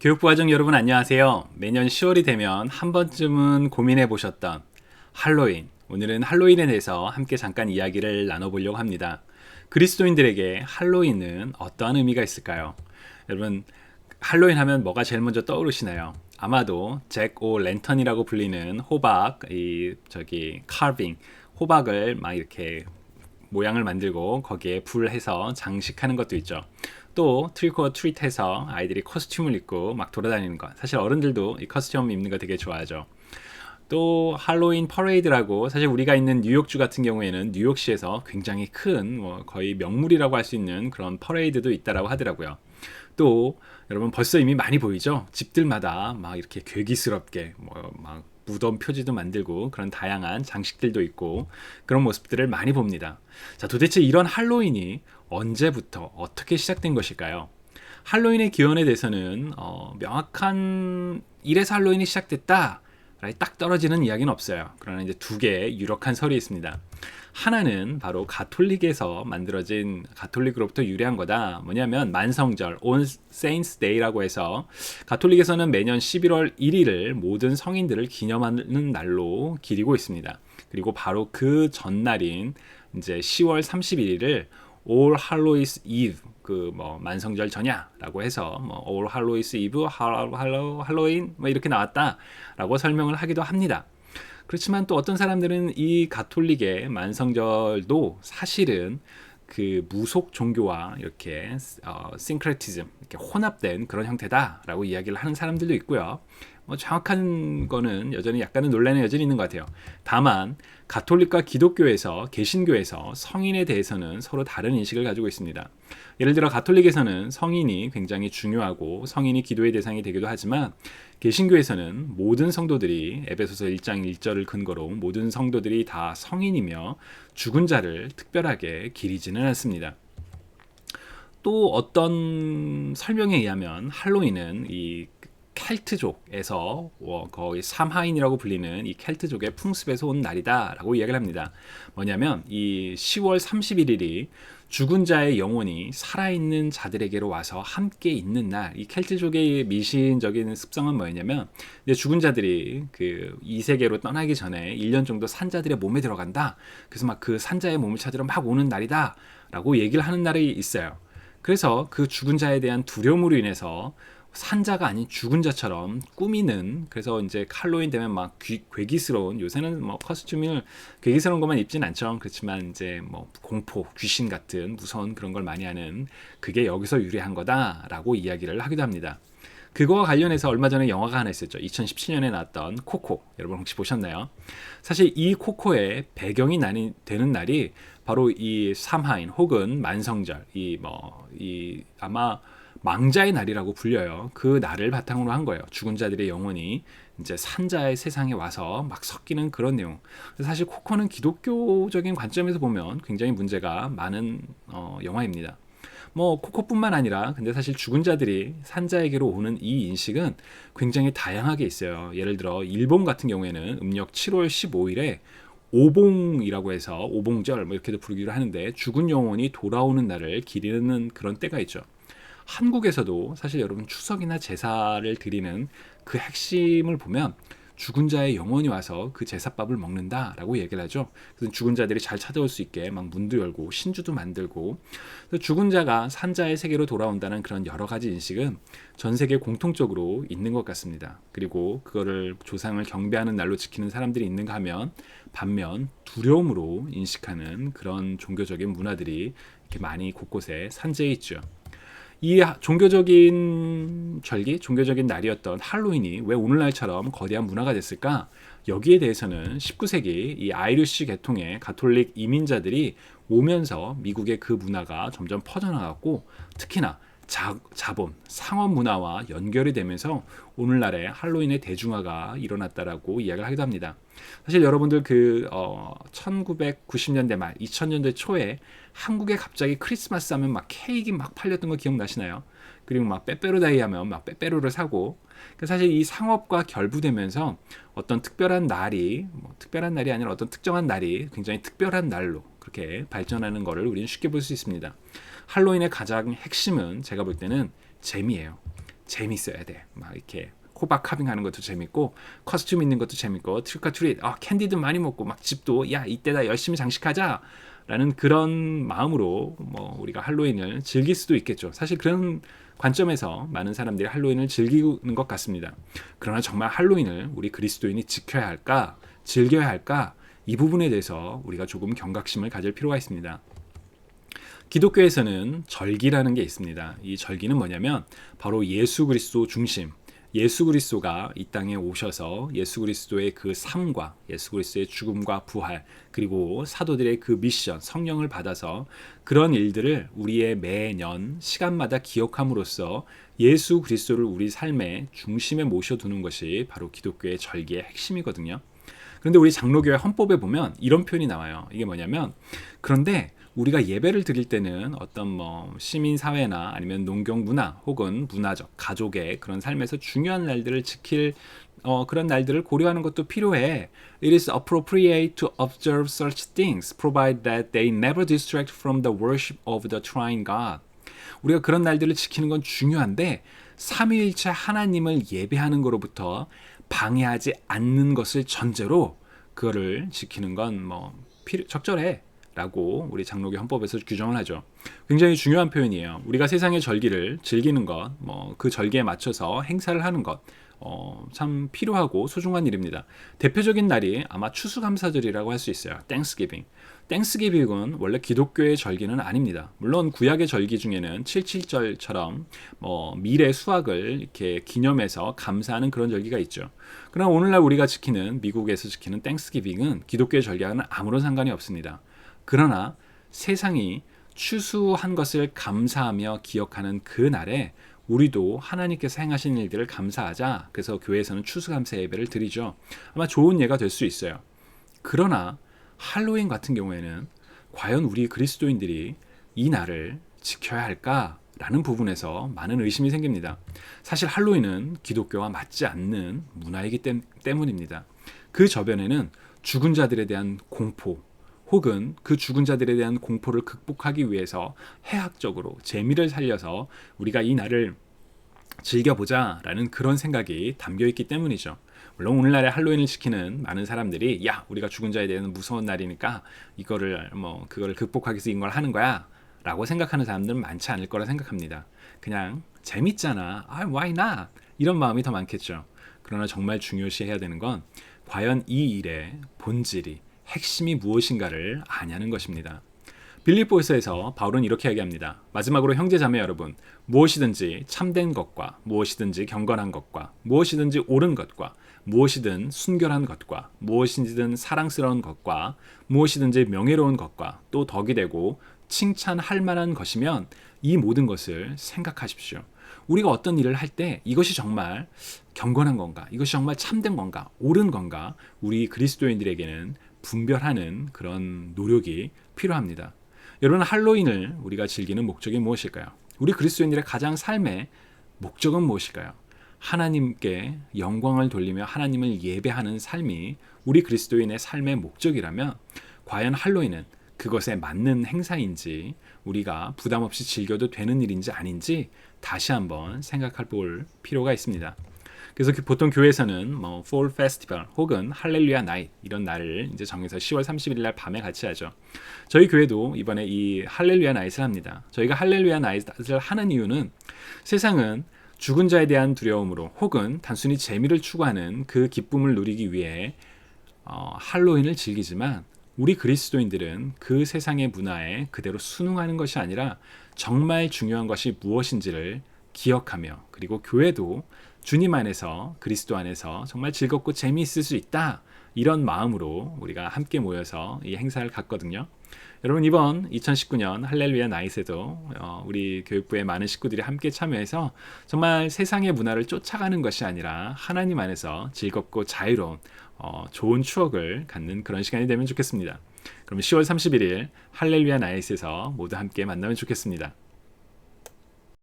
교육부 가족 여러분 안녕하세요. 매년 10월이 되면 한 번쯤은 고민해 보셨던 할로윈. 오늘은 할로윈에 대해서 함께 잠깐 이야기를 나눠보려고 합니다. 그리스도인들에게 할로윈은 어떠한 의미가 있을까요? 여러분, 할로윈 하면 뭐가 제일 먼저 떠오르시나요? 아마도 잭 오 랜턴이라고 불리는 호박, 카빙, 호박을 막 이렇게 모양을 만들고 거기에 불해서 장식하는 것도 있죠. 또 트릭 오어 트릿 해서 아이들이 코스튬을 입고 막 돌아다니는 것. 사실 어른들도 이 코스튬 입는 거 되게 좋아하죠. 또 할로윈 퍼레이드라고, 사실 우리가 있는 뉴욕주 같은 경우에는 뉴욕시에서 굉장히 큰 거의 명물이라고 할 수 있는 그런 퍼레이드도 있다라고 하더라고요. 또 여러분 벌써 이미 많이 보이죠? 집들마다 막 이렇게 괴기스럽게 막 무덤 표지도 만들고 그런 다양한 장식들도 있고 그런 모습들을 많이 봅니다. 자, 도대체 이런 할로윈이 언제부터 어떻게 시작된 것일까요? 할로윈의 기원에 대해서는 명확한 이래서 할로윈이 시작됐다 딱 떨어지는 이야기는 없어요. 그러나 이제 두 개의 유력한 설이 있습니다. 하나는 바로 가톨릭에서 만들어진, 가톨릭으로부터 유래한 거다. 뭐냐면 만성절, All Saints Day라고 해서 가톨릭에서는 매년 11월 1일을 모든 성인들을 기념하는 날로 기리고 있습니다. 그리고 바로 그 전날인 이제 10월 31일을 All Hallows Eve, 만성절 전야라고 해서 All Hallows Eve, 할로윈 이렇게 나왔다라고 설명을 하기도 합니다. 그렇지만 또 어떤 사람들은 이 가톨릭의 만성절도 사실은 그 무속 종교와 이렇게 싱크레티즘, 이렇게 혼합된 그런 형태다라고 이야기를 하는 사람들도 있고요. 정확한 거는 여전히 약간은 논란이 여전히 있는 것 같아요. 다만 가톨릭과 기독교에서, 개신교에서 성인에 대해서는 서로 다른 인식을 가지고 있습니다. 예를 들어 가톨릭에서는 성인이 굉장히 중요하고 성인이 기도의 대상이 되기도 하지만, 개신교에서는 모든 성도들이, 에베소서 1장 1절을 근거로 모든 성도들이 다 성인이며 죽은 자를 특별하게 기리지는 않습니다. 또 어떤 설명에 의하면 할로윈은 이 켈트족에서 거의 삼하인이라고 불리는 이 켈트족의 풍습에서 온 날이다라고 이야기를 합니다. 뭐냐면 이 10월 31일이 죽은 자의 영혼이 살아있는 자들에게로 와서 함께 있는 날. 이 켈트족의 미신적인 습성은 뭐였냐면, 이제 죽은 자들이 이 세계로 떠나기 전에 1년 정도 산자들의 몸에 들어간다. 그래서 막 그 산자의 몸을 찾으러 막 오는 날이다라고 얘기를 하는 날이 있어요. 그래서 그 죽은 자에 대한 두려움으로 인해서 산자가 아닌 죽은 자처럼 꾸미는, 그래서 이제 할로윈 되면 막 괴기스러운, 요새는 커스튬을 괴기스러운 것만 입진 않죠. 그렇지만 이제 공포, 귀신 같은 무서운 그런 걸 많이 하는, 그게 여기서 유래한 거다라고 이야기를 하기도 합니다. 그거와 관련해서 얼마 전에 영화가 하나 있었죠. 2017년에 나왔던 코코. 여러분 혹시 보셨나요? 사실 이 코코의 배경이 되는 날이 바로 이 삼하인 혹은 만성절, 아마 망자의 날이라고 불려요. 그 날을 바탕으로 한 거예요. 죽은 자들의 영혼이 이제 산자의 세상에 와서 막 섞이는 그런 내용. 사실 코코는 기독교적인 관점에서 보면 굉장히 문제가 많은 영화입니다. 코코뿐만 아니라 근데 사실 죽은 자들이 산자에게로 오는 이 인식은 굉장히 다양하게 있어요. 예를 들어 일본 같은 경우에는 음력 7월 15일에 오봉이라고 해서 오봉절 이렇게도 부르기로 하는데, 죽은 영혼이 돌아오는 날을 기리는 그런 때가 있죠. 한국에서도 사실 여러분 추석이나 제사를 드리는 그 핵심을 보면 죽은 자의 영혼이 와서 그 제사밥을 먹는다라고 얘기를 하죠. 그래서 죽은 자들이 잘 찾아올 수 있게 막 문도 열고 신주도 만들고, 죽은 자가 산자의 세계로 돌아온다는 그런 여러 가지 인식은 전 세계 공통적으로 있는 것 같습니다. 그리고 그거를 조상을 경배하는 날로 지키는 사람들이 있는가 하면, 반면 두려움으로 인식하는 그런 종교적인 문화들이 이렇게 많이 곳곳에 산재해 있죠. 이 종교적인 절기, 종교적인 날이었던 할로윈이 왜 오늘날처럼 거대한 문화가 됐을까? 여기에 대해서는 19세기 이 아이리쉬 계통의 가톨릭 이민자들이 오면서 미국의 그 문화가 점점 퍼져나갔고, 특히나 자본, 상업 문화와 연결이 되면서 오늘날의 할로윈의 대중화가 일어났다라고 이야기를 하기도 합니다. 사실 여러분들 1990년대 말, 2000년대 초에 한국에 갑자기 크리스마스 하면 막 케이크 막 팔렸던 거 기억나시나요? 그리고 막 빼빼로다이 하면 막 빼빼로를 사고, 사실 이 상업과 결부되면서 어떤 특별한 날이, 특별한 날이 아니라 어떤 특정한 날이 굉장히 특별한 날로 그렇게 발전하는 것을 우리는 쉽게 볼 수 있습니다. 할로윈의 가장 핵심은 제가 볼 때는 재미예요. 재밌어야 돼. 막 이렇게 호박 카빙하는 것도 재밌고 커스튬 있는 것도 재밌고 트릭 캔디도 많이 먹고 막 집도 야 이때다 열심히 장식하자 라는 그런 마음으로 뭐 우리가 할로윈을 즐길 수도 있겠죠. 사실 그런 관점에서 많은 사람들이 할로윈을 즐기는 것 같습니다. 그러나 정말 할로윈을 우리 그리스도인이 지켜야 할까 즐겨야 할까 이 부분에 대해서 우리가 조금 경각심을 가질 필요가 있습니다. 기독교에서는 절기라는 게 있습니다. 이 절기는 뭐냐면 바로 예수 그리스도 중심, 예수 그리스도가 이 땅에 오셔서 예수 그리스도의 그 삶과 예수 그리스도의 죽음과 부활 그리고 사도들의 그 미션, 성령을 받아서 그런 일들을 우리의 매년 시간마다 기억함으로써 예수 그리스도를 우리 삶의 중심에 모셔두는 것이 바로 기독교의 절기의 핵심이거든요. 그런데 우리 장로교회 헌법에 보면 이런 표현이 나와요. 이게 뭐냐면 그런데 우리가 예배를 드릴 때는 어떤 뭐 시민 사회나 아니면 농경 문화 혹은 문화적 가족의 그런 삶에서 중요한 날들을 지킬 그런 날들을 고려하는 것도 필요해. It is appropriate to observe such things, provided that they never distract from the worship of the triune God. 우리가 그런 날들을 지키는 건 중요한데 삼위일체 하나님을 예배하는 것으로부터 방해하지 않는 것을 전제로 그거를 지키는 건 뭐 적절해. 라고 우리 장로교 헌법에서 규정을 하죠. 굉장히 중요한 표현이에요. 우리가 세상의 절기를 즐기는 것, 뭐 그 절기에 맞춰서 행사를 하는 것, 참 필요하고 소중한 일입니다. 대표적인 날이 아마 추수감사절이라고 할 수 있어요. 땡스기빙. 땡스기빙은 원래 기독교의 절기는 아닙니다. 물론 구약의 절기 중에는 77절처럼 미래 수확을 이렇게 기념해서 감사하는 그런 절기가 있죠. 그러나 오늘날 우리가 지키는 미국에서 지키는 땡스기빙은 기독교의 절기와는 아무런 상관이 없습니다. 그러나 세상이 추수한 것을 감사하며 기억하는 그 날에 우리도 하나님께서 행하신 일들을 감사하자. 그래서 교회에서는 추수감사 예배를 드리죠. 아마 좋은 예가 될 수 있어요. 그러나 할로윈 같은 경우에는 과연 우리 그리스도인들이 이 날을 지켜야 할까라는 부분에서 많은 의심이 생깁니다. 사실 할로윈은 기독교와 맞지 않는 문화이기 때문입니다. 그 저변에는 죽은 자들에 대한 공포 혹은 그 죽은 자들에 대한 공포를 극복하기 위해서 해학적으로 재미를 살려서 우리가 이 날을 즐겨보자라는 그런 생각이 담겨있기 때문이죠. 물론 오늘날에 할로윈을 지키는 많은 사람들이 야 우리가 죽은 자에 대한 무서운 날이니까 그거를 극복하기 위해서 이걸 하는 거야 라고 생각하는 사람들은 많지 않을 거라 생각합니다. 그냥 재밌잖아, why not? 이런 마음이 더 많겠죠. 그러나 정말 중요시해야 되는 건 과연 이 일의 본질이 핵심이 무엇인가를 아냐는 것입니다. 빌립보서에서 바울은 이렇게 얘기합니다. 마지막으로 형제자매 여러분, 무엇이든지 참된 것과 무엇이든지 경건한 것과 무엇이든지 옳은 것과 무엇이든 순결한 것과 무엇이든 사랑스러운 것과 무엇이든지 명예로운 것과 또 덕이 되고 칭찬할 만한 것이면 이 모든 것을 생각하십시오. 우리가 어떤 일을 할 때 이것이 정말 경건한 건가? 이것이 정말 참된 건가? 옳은 건가? 우리 그리스도인들에게는 분별하는 그런 노력이 필요합니다. 여러분, 할로윈을 우리가 즐기는 목적이 무엇일까요? 우리 그리스도인들의 가장 삶의 목적은 무엇일까요? 하나님께 영광을 돌리며 하나님을 예배하는 삶이 우리 그리스도인의 삶의 목적이라면 과연 할로윈은 그것에 맞는 행사인지 우리가 부담 없이 즐겨도 되는 일인지 아닌지 다시 한번 생각해 볼 필요가 있습니다. 그래서 보통 교회에서는 Fall Festival 혹은 할렐루야 나잇 이런 날을 이제 정해서 10월 31일 날 밤에 같이 하죠. 저희 교회도 이번에 이 할렐루야 나잇을 합니다. 저희가 할렐루야 나잇을 하는 이유는 세상은 죽은 자에 대한 두려움으로 혹은 단순히 재미를 추구하는 그 기쁨을 누리기 위해 할로윈을 즐기지만 우리 그리스도인들은 그 세상의 문화에 그대로 순응하는 것이 아니라 정말 중요한 것이 무엇인지를 기억하며 그리고 교회도 주님 안에서 그리스도 안에서 정말 즐겁고 재미있을 수 있다 이런 마음으로 우리가 함께 모여서 이 행사를 갖거든요. 여러분, 이번 2019년 할렐루야 나잇에도 우리 교육부의 많은 식구들이 함께 참여해서 정말 세상의 문화를 쫓아가는 것이 아니라 하나님 안에서 즐겁고 자유로운 좋은 추억을 갖는 그런 시간이 되면 좋겠습니다. 그럼 10월 31일 할렐루야 나잇에서 모두 함께 만나면 좋겠습니다.